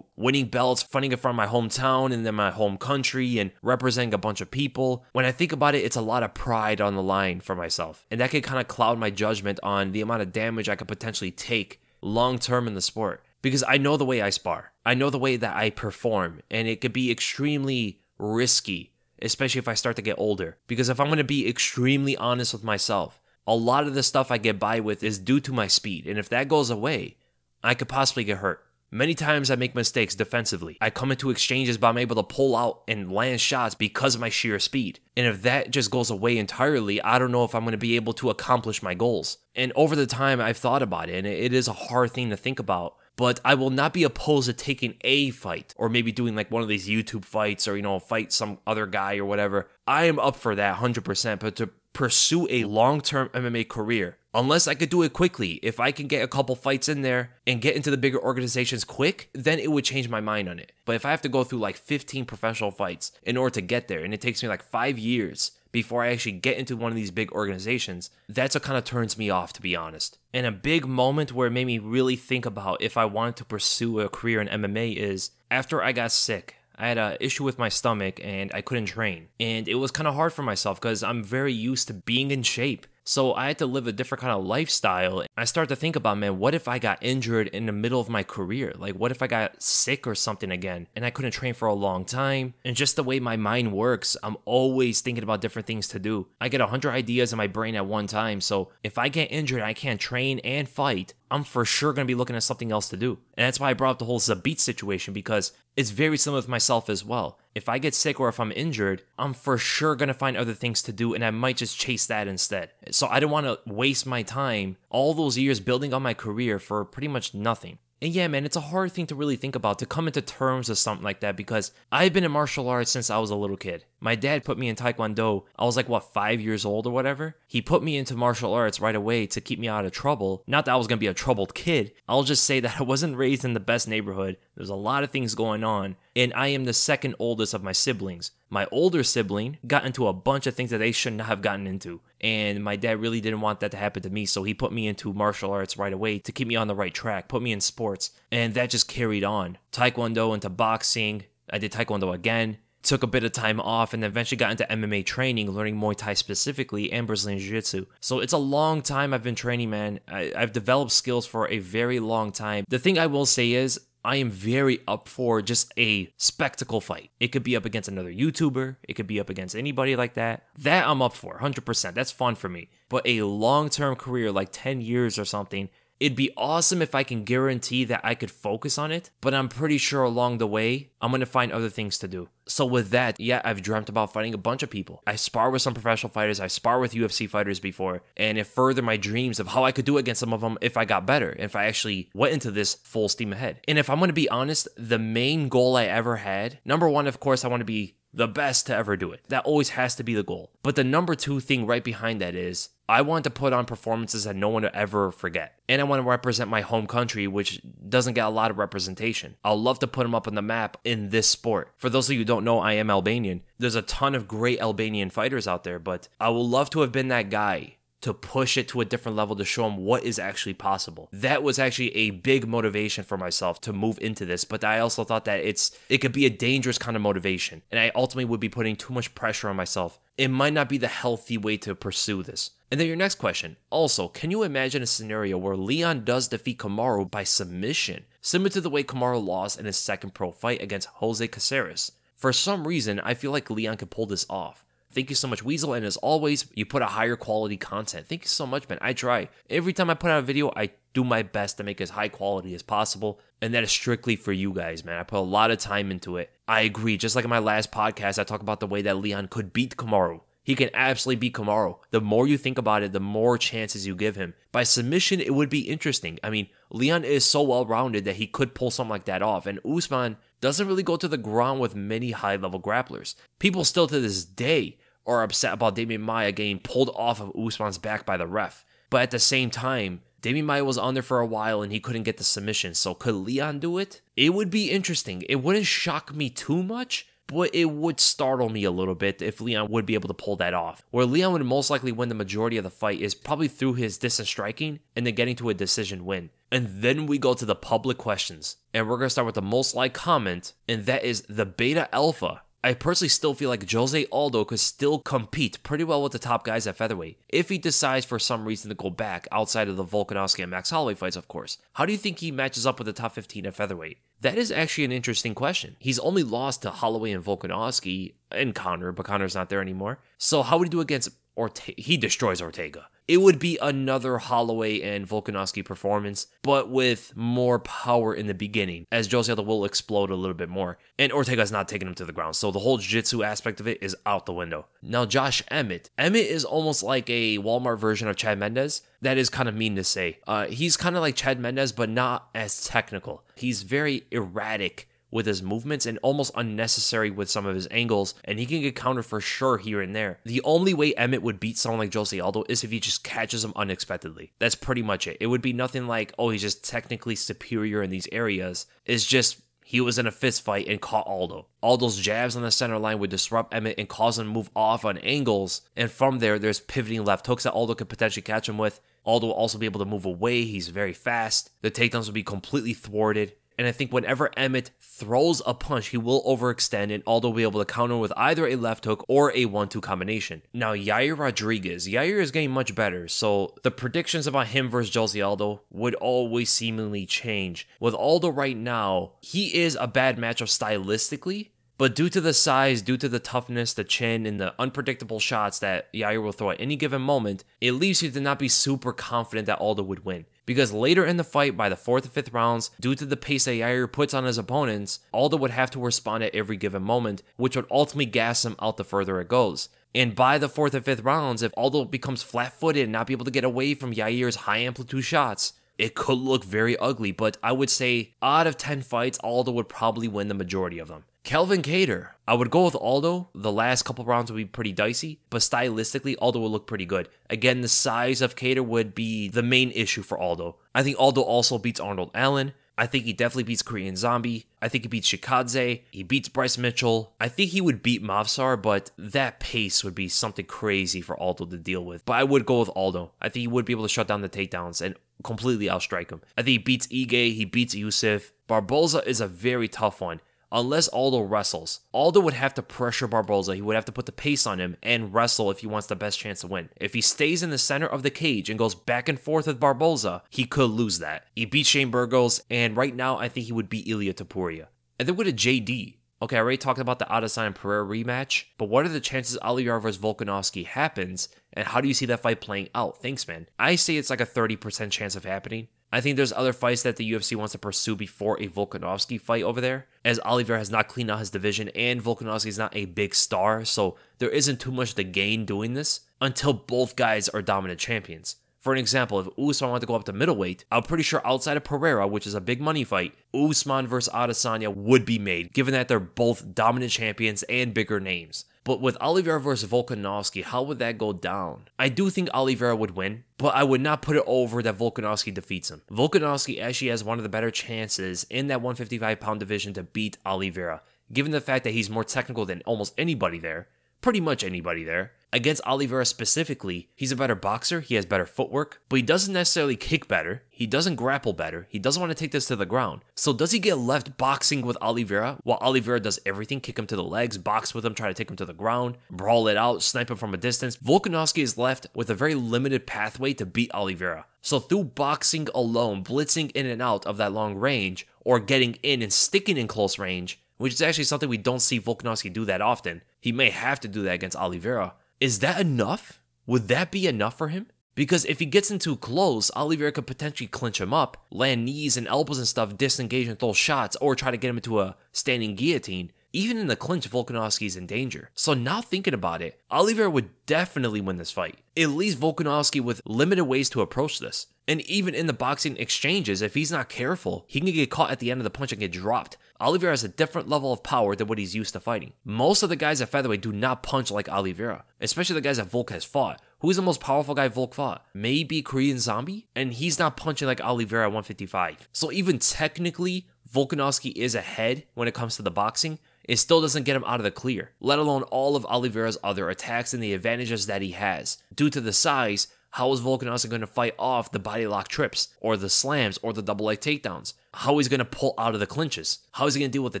winning belts, fighting in front of my hometown and then my home country and representing a bunch of people. When I think about it, it's a lot of pride on the line for myself. And that can kind of cloud my judgment on the amount of damage I could potentially take long term in the sport. Because I know the way I spar. I know the way that I perform. And it could be extremely risky, especially if I start to get older. Because if I'm going to be extremely honest with myself, a lot of the stuff I get by with is due to my speed. And if that goes away, I could possibly get hurt. Many times I make mistakes defensively. I come into exchanges, but I'm able to pull out and land shots because of my sheer speed. And if that just goes away entirely, I don't know if I'm going to be able to accomplish my goals. And over the time, I've thought about it, and it is a hard thing to think about. But I will not be opposed to taking a fight, or maybe doing like one of these YouTube fights, or, fight some other guy or whatever. I am up for that 100%, but to pursue a long-term MMA career, unless I could do it quickly, if I can get a couple fights in there and get into the bigger organizations quick, then it would change my mind on it. But if I have to go through like 15 professional fights in order to get there, and it takes me like 5 years before I actually get into one of these big organizations, that's what kind of turns me off, to be honest. And a big moment where it made me really think about if I wanted to pursue a career in MMA is after I got sick. I had an issue with my stomach and I couldn't train. And it was kind of hard for myself because I'm very used to being in shape. So I had to live a different kind of lifestyle. I started to think about, man, what if I got injured in the middle of my career? Like, what if I got sick or something again and I couldn't train for a long time? And just the way my mind works, I'm always thinking about different things to do. I get 100 ideas in my brain at one time. So if I get injured and I can't train and fight, I'm for sure going to be looking at something else to do. And that's why I brought up the whole Zabit situation, because it's very similar with myself as well. If I get sick or if I'm injured, I'm for sure going to find other things to do, and I might just chase that instead. So I don't want to waste my time all those years building on my career for pretty much nothing. And yeah, man, it's a hard thing to really think about, to come into terms with something like that, because I've been in martial arts since I was a little kid. My dad put me in Taekwondo. I was like, 5 years old or whatever? He put me into martial arts right away to keep me out of trouble. Not that I was going to be a troubled kid. I'll just say that I wasn't raised in the best neighborhood. There's a lot of things going on. And I am the second oldest of my siblings. My older sibling got into a bunch of things that they should not have gotten into. And my dad really didn't want that to happen to me. So he put me into martial arts right away to keep me on the right track, put me in sports. And that just carried on. Taekwondo into boxing. I did Taekwondo again. Took a bit of time off and eventually got into MMA training, learning Muay Thai specifically and Brazilian Jiu-Jitsu. So it's a long time I've been training, man. I've developed skills for a very long time. The thing I will say is, I am very up for just a spectacle fight. It could be up against another YouTuber. It could be up against anybody like that. That I'm up for, 100%. That's fun for me. But a long-term career, like 10 years or something, It'd be awesome if I can guarantee that I could focus on it, but I'm pretty sure along the way, I'm going to find other things to do. So with that, yeah, I've dreamt about fighting a bunch of people. I spar with some professional fighters, I spar with UFC fighters before, and it furthered my dreams of how I could do against some of them if I got better, if I actually went into this full steam ahead. And if I'm going to be honest, the main goal I ever had, number one, of course, I want to be the best to ever do it. That always has to be the goal. But the number two thing right behind that is, I want to put on performances that no one will ever forget. And I want to represent my home country, which doesn't get a lot of representation. I'll love to put them up on the map in this sport. For those of you who don't know, I am Albanian. There's a ton of great Albanian fighters out there, but I would love to have been that guy to push it to a different level to show them what is actually possible. That was actually a big motivation for myself to move into this, but I also thought that it could be a dangerous kind of motivation, and I ultimately would be putting too much pressure on myself. It might not be the healthy way to pursue this. And then your next question. Also, can you imagine a scenario where Leon does defeat Kamaru by submission, similar to the way Kamaru lost in his second pro fight against Jose Caceres? For some reason, I feel like Leon could pull this off. Thank you so much, Weasel, and as always, you put a higher quality content. Thank you so much, man. I try. Every time I put out a video, I do my best to make it as high quality as possible, and that is strictly for you guys, man. I put a lot of time into it. I agree. Just like in my last podcast, I talk about the way that Leon could beat Kamaru. He can absolutely beat Kamaru. The more you think about it, the more chances you give him. By submission, it would be interesting. I mean, Leon is so well-rounded that he could pull something like that off, and Usman doesn't really go to the ground with many high-level grapplers. People still to this day are upset about Damian Maia getting pulled off of Usman's back by the ref. But at the same time, Damian Maia was on there for a while and he couldn't get the submission. So could Leon do it? It would be interesting. It wouldn't shock me too much, but it would startle me a little bit if Leon would be able to pull that off. Where Leon would most likely win the majority of the fight is probably through his distance striking and then getting to a decision win. And then we go to the public questions. And we're going to start with the most liked comment, and that is the Beta Alpha. I personally still feel like Jose Aldo could still compete pretty well with the top guys at featherweight, if he decides for some reason to go back outside of the Volkanovski and Max Holloway fights, of course. How do you think he matches up with the top 15 at featherweight? That is actually an interesting question. He's only lost to Holloway and Volkanovski and Conor, but Conor's not there anymore. So how would he do against Ortega? He destroys Ortega. It would be another Holloway and Volkanovski performance, but with more power in the beginning, as Jose Aldo will explode a little bit more. And Ortega's not taking him to the ground, so the whole jiu-jitsu aspect of it is out the window. Now, Josh Emmett. Emmett is almost like a Walmart version of Chad Mendes. That is kind of mean to say. He's kind of like Chad Mendes, but not as technical. He's very erratic with his movements and almost unnecessary with some of his angles, and he can get countered for sure here and there. The only way Emmett would beat someone like Jose Aldo is if he just catches him unexpectedly. That's pretty much it. It would be nothing like, oh, he's just technically superior in these areas. It's just he was in a fist fight and caught Aldo. Aldo's jabs on the center line would disrupt Emmett and cause him to move off on angles, and from there, there's pivoting left hooks that Aldo could potentially catch him with. Aldo will also be able to move away. He's very fast. The takedowns will be completely thwarted. And I think whenever Emmett throws a punch, he will overextend and Aldo will be able to counter with either a left hook or a 1-2 combination. Now, Yair Rodriguez. Yair is getting much better, so the predictions about him versus Jose Aldo would always seemingly change. With Aldo right now, he is a bad matchup stylistically, but due to the size, due to the toughness, the chin, and the unpredictable shots that Yair will throw at any given moment, it leaves you to not be super confident that Aldo would win. Because later in the fight, by the 4th and 5th rounds, due to the pace that Yair puts on his opponents, Aldo would have to respond at every given moment, which would ultimately gas him out the further it goes. And by the 4th and 5th rounds, if Aldo becomes flat-footed and not be able to get away from Yair's high-amplitude shots, it could look very ugly. But I would say, out of 10 fights, Aldo would probably win the majority of them. Kelvin Kattar. I would go with Aldo. The last couple rounds would be pretty dicey, but stylistically, Aldo would look pretty good. Again, the size of Kattar would be the main issue for Aldo. I think Aldo also beats Arnold Allen. I think he definitely beats Korean Zombie. I think he beats Shikadze. He beats Bryce Mitchell. I think he would beat Mavsar, but that pace would be something crazy for Aldo to deal with. But I would go with Aldo. I think he would be able to shut down the takedowns and completely outstrike him. I think he beats Ige. He beats Yusuf. Barboza is a very tough one. Unless Aldo wrestles, Aldo would have to pressure Barboza. He would have to put the pace on him and wrestle if he wants the best chance to win. If he stays in the center of the cage and goes back and forth with Barboza, he could lose that. He beat Shane Burgos, and right now, I think he would beat Ilia Topuria. And then with a JD. Okay, I already talked about the Adesanya and Pereira rematch, but what are the chances Oliveira vs Volkanovski happens, and how do you see that fight playing out? Thanks, man. I say it's like a 30% chance of happening. I think there's other fights that the UFC wants to pursue before a Volkanovski fight over there, as Oliveira has not cleaned out his division and Volkanovski is not a big star, so there isn't too much to gain doing this until both guys are dominant champions. For an example, if Usman wanted to go up to middleweight, I'm pretty sure outside of Pereira, which is a big money fight, Usman versus Adesanya would be made, given that they're both dominant champions and bigger names. But with Oliveira versus Volkanovski, how would that go down? I do think Oliveira would win, but I would not put it over that Volkanovski defeats him. Volkanovski actually has one of the better chances in that 155-pound division to beat Oliveira, given the fact that he's more technical than almost anybody there. Pretty much anybody there. Against Oliveira specifically, he's a better boxer, he has better footwork, but he doesn't necessarily kick better, he doesn't grapple better, he doesn't want to take this to the ground. So does he get left boxing with Oliveira, while Oliveira does everything, kick him to the legs, box with him, try to take him to the ground, brawl it out, snipe him from a distance? Volkanovski is left with a very limited pathway to beat Oliveira. So through boxing alone, blitzing in and out of that long range, or getting in and sticking in close range, which is actually something we don't see Volkanovski do that often. He may have to do that against Oliveira. Is that enough? Would that be enough for him? Because if he gets in too close, Oliveira could potentially clinch him up, land knees and elbows and stuff, disengage and throw shots, or try to get him into a standing guillotine. Even in the clinch, Volkanovski is in danger. So now thinking about it, Oliveira would definitely win this fight. It leaves Volkanovski with limited ways to approach this. And even in the boxing exchanges, if he's not careful, he can get caught at the end of the punch and get dropped. Oliveira has a different level of power than what he's used to fighting. Most of the guys at featherweight do not punch like Oliveira, especially the guys that Volk has fought. Who's the most powerful guy Volk fought? Maybe Korean Zombie? And he's not punching like Oliveira at 155. So even technically, Volkanovski is ahead when it comes to the boxing. It still doesn't get him out of the clear, let alone all of Oliveira's other attacks and the advantages that he has. Due to the size, how is Volkanovski going to fight off the body lock trips, or the slams, or the double leg takedowns? How is he going to pull out of the clinches? How is he going to deal with the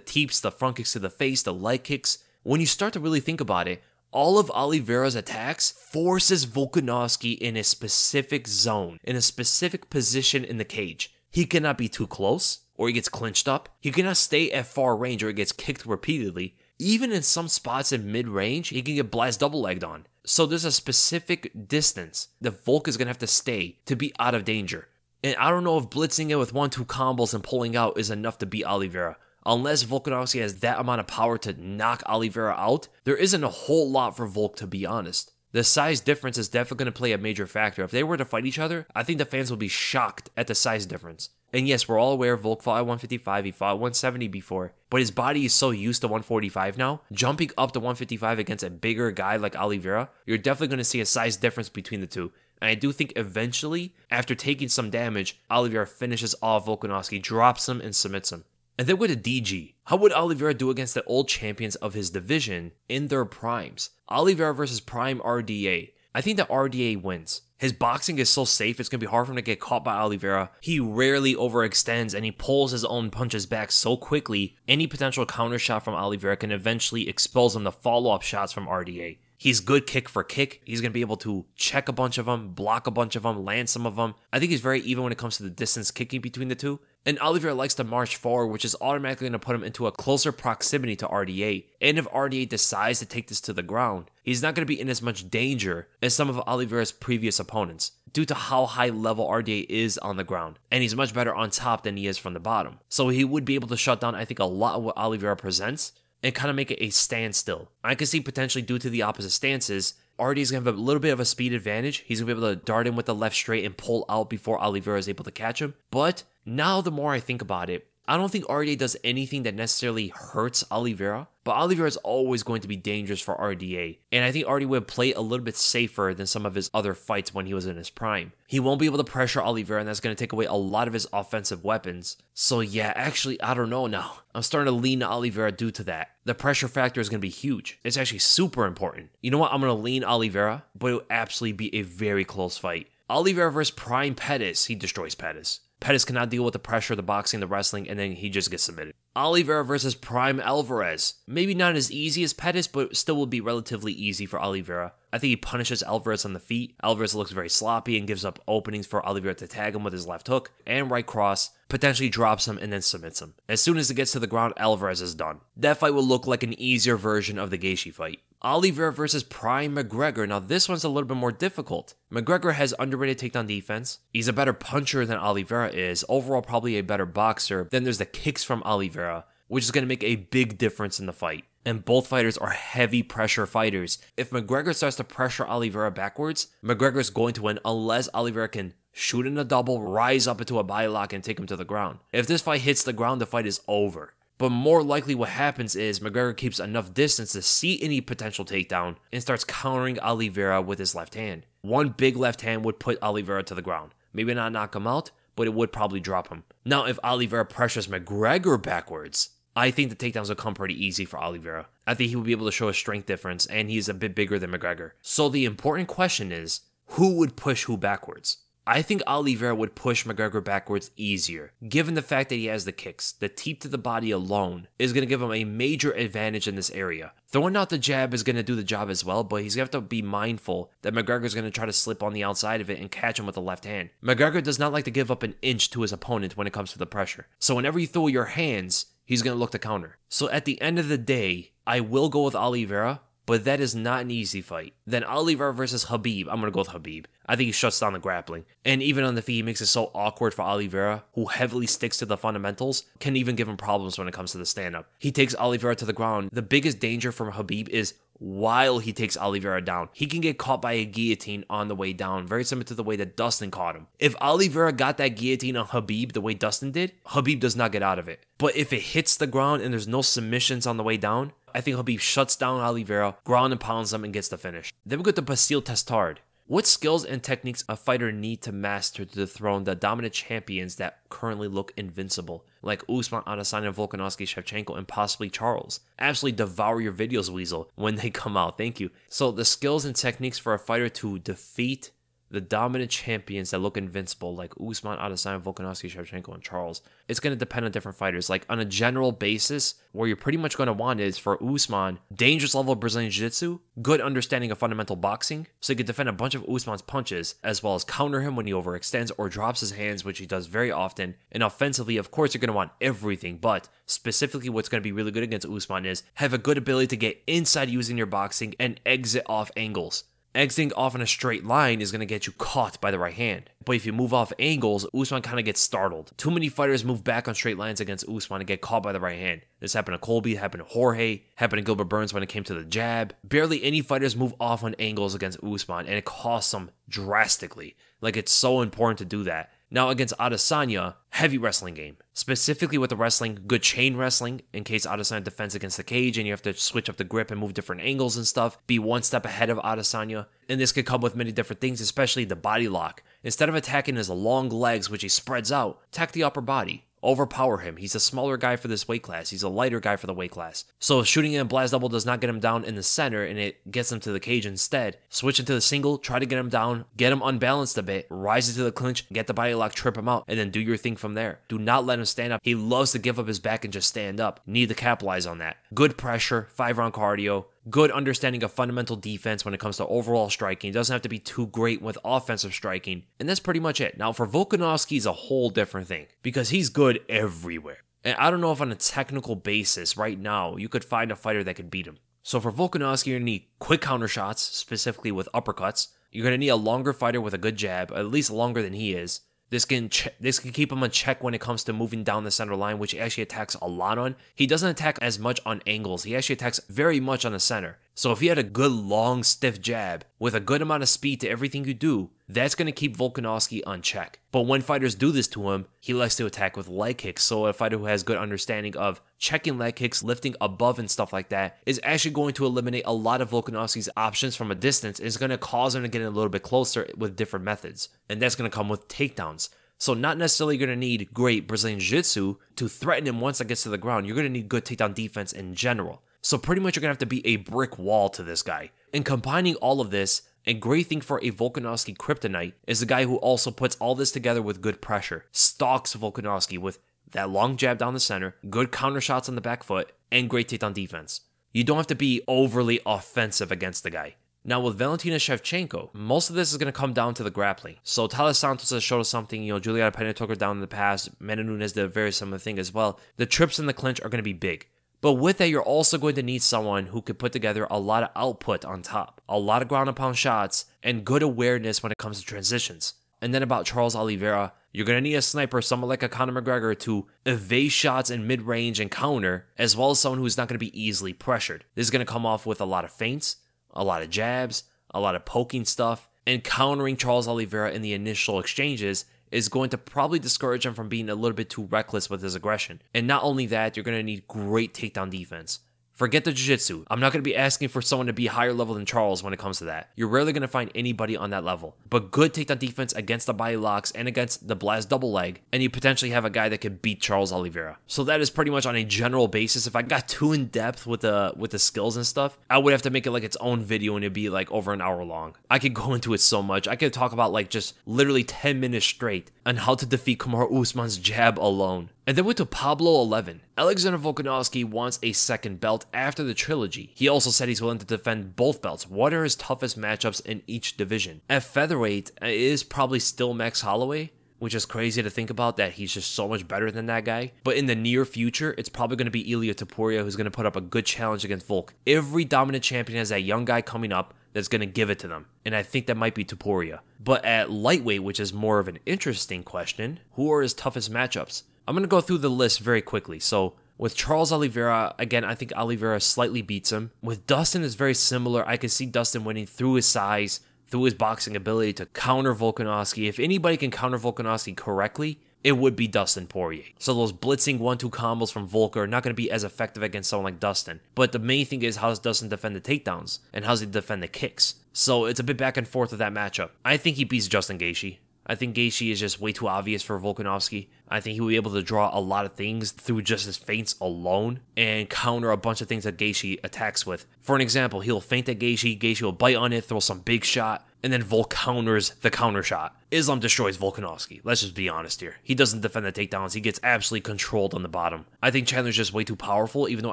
teeps, the front kicks to the face, the leg kicks? When you start to really think about it, all of Oliveira's attacks forces Volkanovski in a specific zone, in a specific position in the cage. He cannot be too close, or he gets clinched up. He cannot stay at far range, or he gets kicked repeatedly. Even in some spots in mid-range, he can get blast double-legged on. So there's a specific distance that Volk is going to have to stay to be out of danger. And I don't know if blitzing it with 1-2 combos and pulling out is enough to beat Oliveira. Unless Volkanovski has that amount of power to knock Oliveira out, there isn't a whole lot for Volk, to be honest. The size difference is definitely going to play a major factor. If they were to fight each other, I think the fans will be shocked at the size difference. And yes, we're all aware Volk fought at 155, he fought at 170 before, but his body is so used to 145 now, jumping up to 155 against a bigger guy like Oliveira, you're definitely going to see a size difference between the two. And I do think eventually, after taking some damage, Oliveira finishes off Volkanovski, drops him, and submits him. And then with a DG, how would Oliveira do against the old champions of his division in their primes? Oliveira versus prime RDA. I think that RDA wins. His boxing is so safe, it's going to be hard for him to get caught by Oliveira. He rarely overextends and he pulls his own punches back so quickly, any potential counter shot from Oliveira can eventually expose him to follow-up shots from RDA. He's good kick for kick. He's going to be able to check a bunch of them, block a bunch of them, land some of them. I think he's very even when it comes to the distance kicking between the two. And Oliveira likes to march forward, which is automatically going to put him into a closer proximity to RDA. And if RDA decides to take this to the ground, he's not going to be in as much danger as some of Oliveira's previous opponents, due to how high level RDA is on the ground. And he's much better on top than he is from the bottom. So he would be able to shut down, I think, a lot of what Oliveira presents and kind of make it a standstill. I can see potentially due to the opposite stances, RDA is going to have a little bit of a speed advantage. He's going to be able to dart in with the left straight and pull out before Oliveira is able to catch him. But now the more I think about it, I don't think RDA does anything that necessarily hurts Oliveira, but Oliveira is always going to be dangerous for RDA, and I think RDA would play a little bit safer than some of his other fights when he was in his prime. He won't be able to pressure Oliveira, and that's going to take away a lot of his offensive weapons. So yeah, actually, I don't know now. I'm starting to lean to Oliveira due to that. The pressure factor is going to be huge. It's actually super important. You know what? I'm going to lean Oliveira, but it will absolutely be a very close fight. Oliveira versus Prime Pettis. He destroys Pettis. Pettis cannot deal with the pressure, the boxing, the wrestling, and then he just gets submitted. Oliveira versus Prime Alvarez. Maybe not as easy as Pettis, but still will be relatively easy for Oliveira. I think he punishes Alvarez on the feet. Alvarez looks very sloppy and gives up openings for Oliveira to tag him with his left hook and right cross, potentially drops him and then submits him. As soon as it gets to the ground, Alvarez is done. That fight will look like an easier version of the Gaethje fight. Oliveira versus Prime McGregor. Now this one's a little bit more difficult. McGregor has underrated takedown defense. He's a better puncher than Oliveira is. Overall, probably a better boxer. Then there's the kicks from Oliveira, which is going to make a big difference in the fight. And both fighters are heavy pressure fighters. If McGregor starts to pressure Oliveira backwards, McGregor's going to win unless Oliveira can shoot in a double, rise up into a body lock, and take him to the ground. If this fight hits the ground, the fight is over. But more likely what happens is McGregor keeps enough distance to see any potential takedown and starts countering Oliveira with his left hand. One big left hand would put Oliveira to the ground. Maybe not knock him out, but it would probably drop him. Now, if Oliveira pressures McGregor backwards, I think the takedowns will come pretty easy for Oliveira. I think he will be able to show a strength difference, and he's a bit bigger than McGregor. So the important question is, who would push who backwards? I think Oliveira would push McGregor backwards easier, given the fact that he has the kicks. The teep to the body alone is going to give him a major advantage in this area. Throwing out the jab is going to do the job as well, but he's going to have to be mindful that McGregor's going to try to slip on the outside of it and catch him with the left hand. McGregor does not like to give up an inch to his opponent when it comes to the pressure. So whenever you throw your hands, he's going to look to counter. So at the end of the day, I will go with Oliveira, but that is not an easy fight. Then Oliveira versus Khabib. I'm going to go with Khabib. I think he shuts down the grappling. And even on the feet, he makes it so awkward for Oliveira, who heavily sticks to the fundamentals, can even give him problems when it comes to the stand-up. He takes Oliveira to the ground. The biggest danger from Khabib is while he takes Oliveira down. He can get caught by a guillotine on the way down, very similar to the way that Dustin caught him. If Oliveira got that guillotine on Khabib the way Dustin did, Khabib does not get out of it. But if it hits the ground and there's no submissions on the way down, I think Khabib shuts down Oliveira, ground and pounds him, and gets the finish. Then we go to Basile Testard. What skills and techniques a fighter need to master to dethrone the dominant champions that currently look invincible, like Usman, Adesanya, Volkanovski, Shevchenko, and possibly Charles? Absolutely devour your videos, Weasel, when they come out. Thank you. So the skills and techniques for a fighter to defeat the dominant champions that look invincible, like Usman, Adesanya, Volkanovski, Shevchenko, and Charles, it's going to depend on different fighters. Like on a general basis, where you're pretty much going to want is for Usman, dangerous level of Brazilian Jiu-Jitsu, good understanding of fundamental boxing, so he could defend a bunch of Usman's punches, as well as counter him when he overextends or drops his hands, which he does very often. And offensively, of course, you're going to want everything, but specifically what's going to be really good against Usman is have a good ability to get inside using your boxing and exit off angles. Exiting off in a straight line is going to get you caught by the right hand. But if you move off angles, Usman kind of gets startled. Too many fighters move back on straight lines against Usman and get caught by the right hand. This happened to Colby, happened to Jorge, happened to Gilbert Burns when it came to the jab. Barely any fighters move off on angles against Usman, and it costs them drastically. Like, it's so important to do that. Now against Adesanya, heavy wrestling game. Specifically with the wrestling, good chain wrestling in case Adesanya defends against the cage and you have to switch up the grip and move different angles and stuff. Be one step ahead of Adesanya. And this could come with many different things, especially the body lock. Instead of attacking his long legs, which he spreads out, attack the upper body. Overpower him. He's a smaller guy for this weight class. He's a lighter guy for the weight class. So if shooting in a blast double does not get him down in the center and it gets him to the cage instead, switch into the single, try to get him down, get him unbalanced a bit, rise into the clinch, get the body lock, trip him out, and then do your thing from there. Do not let him stand up. He loves to give up his back and just stand up. Need to capitalize on that. Good pressure, 5-round cardio. Good understanding of fundamental defense when it comes to overall striking. It doesn't have to be too great with offensive striking. And that's pretty much it. Now for Volkanovski is a whole different thing because he's good everywhere. And I don't know if on a technical basis right now you could find a fighter that could beat him. So for Volkanovski, you're going to need quick counter shots, specifically with uppercuts. You're going to need a longer fighter with a good jab, at least longer than he is. This can keep him in check when it comes to moving down the center line, which he actually attacks a lot on. He doesn't attack as much on angles. He actually attacks very much on the center. So if he had a good, long, stiff jab with a good amount of speed to everything you do, that's going to keep Volkanovski on check. But when fighters do this to him, he likes to attack with leg kicks. So a fighter who has good understanding of checking leg kicks, lifting above and stuff like that is actually going to eliminate a lot of Volkanovski's options from a distance. It's going to cause him to get in a little bit closer with different methods. And that's going to come with takedowns. So not necessarily going to need great Brazilian Jiu-Jitsu to threaten him once it gets to the ground. You're going to need good takedown defense in general. So pretty much you're going to have to be a brick wall to this guy. And combining all of this, a great thing for a Volkanovski kryptonite is the guy who also puts all this together with good pressure. Stalks Volkanovski with that long jab down the center, good counter shots on the back foot, and great takedown defense. You don't have to be overly offensive against the guy. Now with Valentina Shevchenko, most of this is going to come down to the grappling. So Taila Santos has showed us something, Juliana Pena took her down in the past, Mena Nunes did a very similar thing as well. The trips in the clinch are going to be big. But with that, you're also going to need someone who could put together a lot of output on top, a lot of ground and pound shots, and good awareness when it comes to transitions. And then about Charles Oliveira, you're going to need a sniper, someone like a Conor McGregor, to evade shots in mid-range and counter, as well as someone who's not going to be easily pressured. This is going to come off with a lot of feints, a lot of jabs, a lot of poking stuff, and countering Charles Oliveira in the initial exchanges is going to probably discourage him from being a little bit too reckless with his aggression. And not only that, you're going to need great takedown defense. Forget the jiu-jitsu. I'm not going to be asking for someone to be higher level than Charles when it comes to that. You're rarely going to find anybody on that level. But good takedown defense against the body locks and against the blast double leg, and you potentially have a guy that could beat Charles Oliveira. So that is pretty much on a general basis. If I got too in depth with the skills and stuff, I would have to make it like its own video and it'd be like over an hour long. I could go into it so much. I could talk about like just literally 10 minutes straight on how to defeat Kamaru Usman's jab alone. And then went to Pablo 11. Alexander Volkanovski wants a second belt after the trilogy. He also said he's willing to defend both belts. What are his toughest matchups in each division? At featherweight, it is probably still Max Holloway, which is crazy to think about that he's just so much better than that guy. But in the near future, it's probably going to be Ilia Topuria who's going to put up a good challenge against Volk. Every dominant champion has that young guy coming up that's going to give it to them. And I think that might be Topuria. But at lightweight, which is more of an interesting question, who are his toughest matchups? I'm going to go through the list very quickly. So with Charles Oliveira, again, I think Oliveira slightly beats him. With Dustin, it's very similar. I can see Dustin winning through his size, through his boxing ability to counter Volkanovski. If anybody can counter Volkanovski correctly, it would be Dustin Poirier. So those blitzing 1-2 combos from Volk are not going to be as effective against someone like Dustin. But the main thing is, how does Dustin defend the takedowns? And how does he defend the kicks? So it's a bit back and forth with that matchup. I think he beats Justin Gaethje. I think Gaethje is just way too obvious for Volkanovski. I think he will be able to draw a lot of things through just his feints alone and counter a bunch of things that Gaethje attacks with. For an example, he'll feint at Gaethje, Gaethje will bite on it, throw some big shot, and then Volk counters the counter shot. Islam destroys Volkanovski. Let's just be honest here. He doesn't defend the takedowns. He gets absolutely controlled on the bottom. I think Chandler's just way too powerful, even though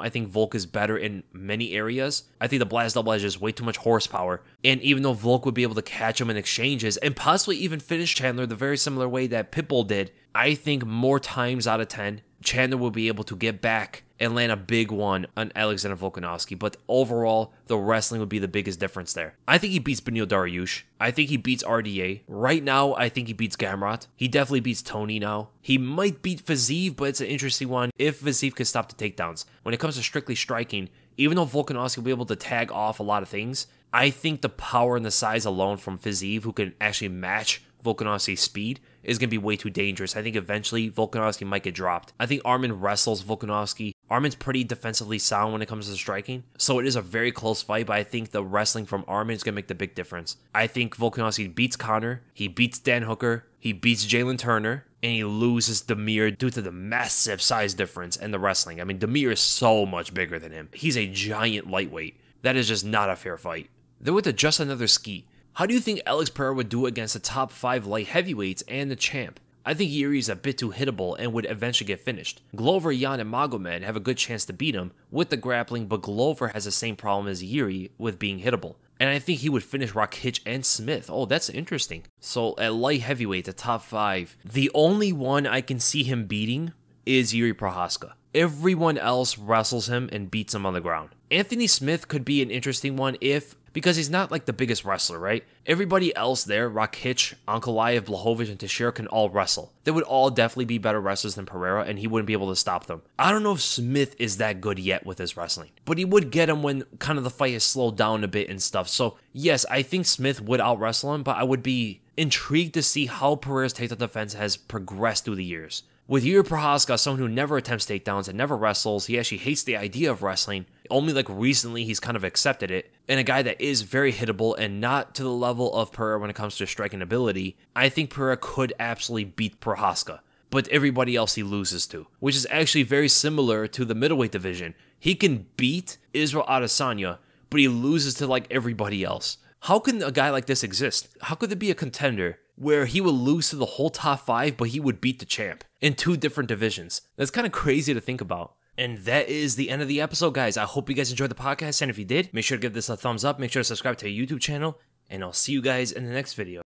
I think Volk is better in many areas. I think the blast double has just way too much horsepower. And even though Volk would be able to catch him in exchanges and possibly even finish Chandler the very similar way that Pitbull did, I think more times out of 10, Chandler will be able to get back and land a big one on Alexander Volkanovski. But overall, the wrestling would be the biggest difference there. I think he beats Beneil Dariush. I think he beats RDA. Right now, I think he beats Gamrot. He definitely beats Tony now. He might beat Fiziev, but it's an interesting one if Fiziev could stop the takedowns. When it comes to strictly striking, even though Volkanovski will be able to tag off a lot of things, I think the power and the size alone from Fiziev, who can actually match Volkanovski's speed, is going to be way too dangerous. I think eventually Volkanovski might get dropped. I think Arman wrestles Volkanovski. Arman's pretty defensively sound when it comes to striking, so it is a very close fight, but I think the wrestling from Arman is going to make the big difference. I think Volkanovski beats Conor, he beats Dan Hooker, he beats Jalen Turner, and he loses Demir due to the massive size difference and the wrestling. I mean, Demir is so much bigger than him. He's a giant lightweight. That is just not a fair fight. Then with Just Another Ski, how do you think Alex Pereira would do against the top 5 light heavyweights and the champ? I think Yuri is a bit too hittable and would eventually get finished. Glover, Yan, and Magomed have a good chance to beat him with the grappling, but Glover has the same problem as Yuri with being hittable. And I think he would finish Rakic and Smith. Oh, that's interesting. So at light heavyweight, the top 5, the only one I can see him beating is Yuri Prochazka. Everyone else wrestles him and beats him on the ground. Anthony Smith could be an interesting one because he's not like the biggest wrestler, right? Everybody else there, Rakic, Ankalaev, Blachowicz, and Teixeira can all wrestle. They would all definitely be better wrestlers than Pereira, and he wouldn't be able to stop them. I don't know if Smith is that good yet with his wrestling, but he would get him when kind of the fight has slowed down a bit and stuff. So yes, I think Smith would out-wrestle him, but I would be intrigued to see how Pereira's takedown defense has progressed through the years. With Yuri Prochazka, someone who never attempts takedowns and never wrestles, he actually hates the idea of wrestling. Only like recently he's kind of accepted it. And a guy that is very hittable and not to the level of Pereira when it comes to striking ability, I think Pereira could absolutely beat Prochazka. But everybody else he loses to, which is actually very similar to the middleweight division. He can beat Israel Adesanya, but he loses to like everybody else. How can a guy like this exist? How could there be a contender where he would lose to the whole top 5, but he would beat the champ in 2 different divisions? That's kind of crazy to think about. And that is the end of the episode, guys. I hope you guys enjoyed the podcast, and if you did, make sure to give this a thumbs up, make sure to subscribe to our YouTube channel, and I'll see you guys in the next video.